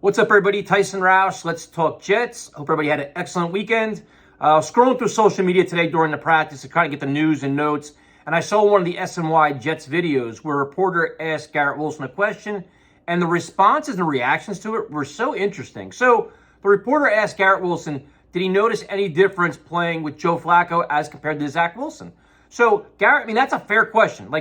What's up, everybody? Tyson Roush. Let's talk Jets. Hope everybody had an excellent weekend. Scrolling through social media today during the practice to kind of get the news and notes, and I saw one of the SNY Jets videos where a reporter asked Garrett Wilson a question, and the responses and reactions to it were so interesting. So the reporter asked Garrett Wilson, did he notice any difference playing with Joe Flacco as compared to Zach Wilson? So, Garrett, I mean, that's a fair question.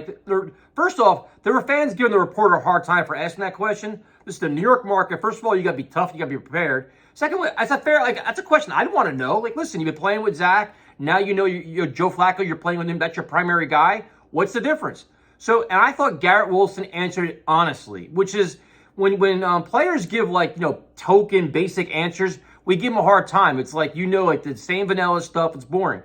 First off, there were fans giving the reporter a hard time for asking that question. This is the New York market. First of all, you got to be tough. You got to be prepared. Secondly, that's a question I'd want to know. Listen, you've been playing with Zach. Now you know you're Joe Flacco. You're playing with him. That's your primary guy. What's the difference? So, and I thought Garrett Wilson answered it honestly, which is when players give token basic answers, we give them a hard time. It's the same vanilla stuff. It's boring.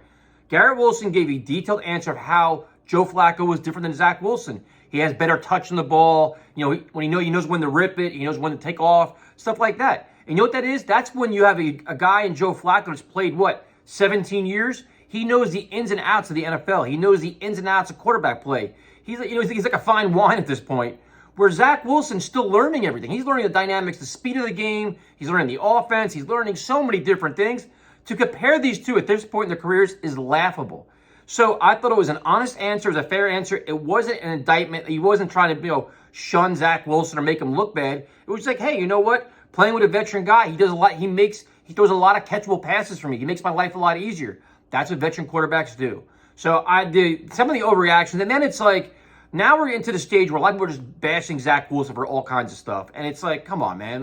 Garrett Wilson gave a detailed answer of how Joe Flacco was different than Zach Wilson. He has better touch on the ball. He knows when to rip it. He knows when to take off, stuff like that. And you know what that is? That's when you have a guy in Joe Flacco that's played, 17 years? He knows the ins and outs of the NFL. He knows the ins and outs of quarterback play. He's like a fine wine at this point. Where Zach Wilson's still learning everything. He's learning the dynamics, the speed of the game. He's learning the offense. He's learning so many different things. To compare these two at this point in their careers is laughable. So I thought it was an honest answer, it was a fair answer. It wasn't an indictment. He wasn't trying to, shun Zach Wilson or make him look bad. It was like, hey, you know what? Playing with a veteran guy, he does a lot. He throws a lot of catchable passes for me. He makes my life a lot easier. That's what veteran quarterbacks do. So I did some of the overreactions, and then it's like, now we're into the stage where a lot of people are just bashing Zach Wilson for all kinds of stuff. And it's like, come on, man.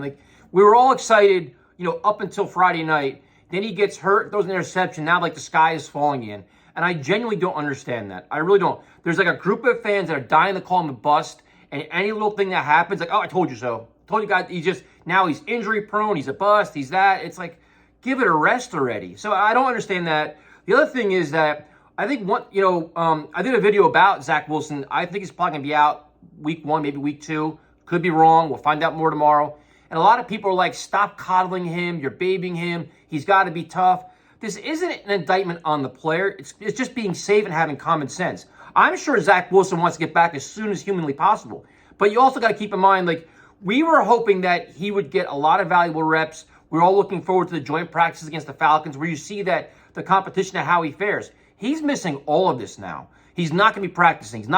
We were all excited, up until Friday night. Then he gets hurt, throws an interception. Now, the sky is falling in. And I genuinely don't understand that. I really don't. There's a group of fans that are dying to call him a bust. And any little thing that happens, I told you so. Told you guys, now he's injury prone. He's a bust. He's that. It's like, give it a rest already. So I don't understand that. The other thing is that I think I did a video about Zach Wilson. I think he's probably going to be out week 1, maybe week 2. Could be wrong. We'll find out more tomorrow. And a lot of people are like, stop coddling him. You're babying him. He's got to be tough. This isn't an indictment on the player. It's just being safe and having common sense. I'm sure Zach Wilson wants to get back as soon as humanly possible. But you also got to keep in mind, we were hoping that he would get a lot of valuable reps. We're all looking forward to the joint practices against the Falcons where you see that the competition of how he fares. He's missing all of this now. He's not going to be practicing. He's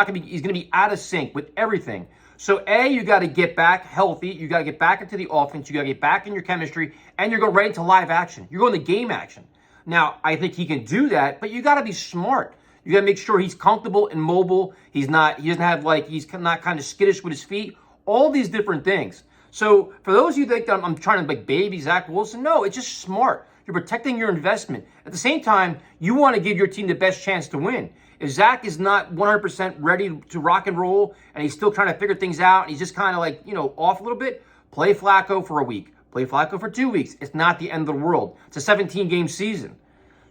going to be out of sync with everything. So, you got to get back healthy. You got to get back into the offense. You got to get back in your chemistry, and you're going right into live action. You're going to game action. Now, I think he can do that, but you got to be smart. You got to make sure he's comfortable and mobile. He doesn't have he's not kind of skittish with his feet. All these different things. So, for those of you that think I'm trying to baby Zach Wilson, no, it's just smart. You're protecting your investment. At the same time, you want to give your team the best chance to win. If Zach is not 100% ready to rock and roll and he's still trying to figure things out, and he's just kind of off a little bit, play Flacco for a week. Play Flacco for 2 weeks. It's not the end of the world. It's a 17-game season.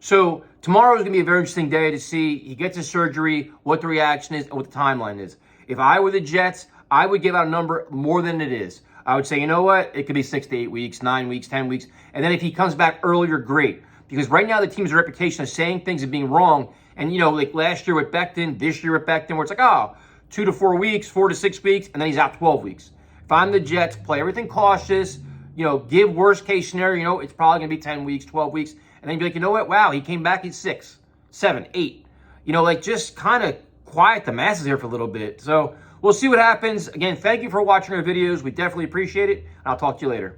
So tomorrow is going to be a very interesting day to see. He gets his surgery, what the reaction is, and what the timeline is. If I were the Jets, I would give out a number more than it is. I would say, you know what? It could be 6 to 8 weeks, 9 weeks, 10 weeks. And then if he comes back earlier, great. Because right now the team's reputation of saying things and being wrong. And, last year with Becton, this year with Becton, where it's 2 to 4 weeks, 4 to 6 weeks, and then he's out 12 weeks. If I'm the Jets, play everything cautious, give worst case scenario, it's probably going to be 10 weeks, 12 weeks. And then be like, you know what? Wow, he came back, he's 6, 7, 8. Just kind of quiet the masses here for a little bit. So we'll see what happens. Again, thank you for watching our videos. We definitely appreciate it. I'll talk to you later.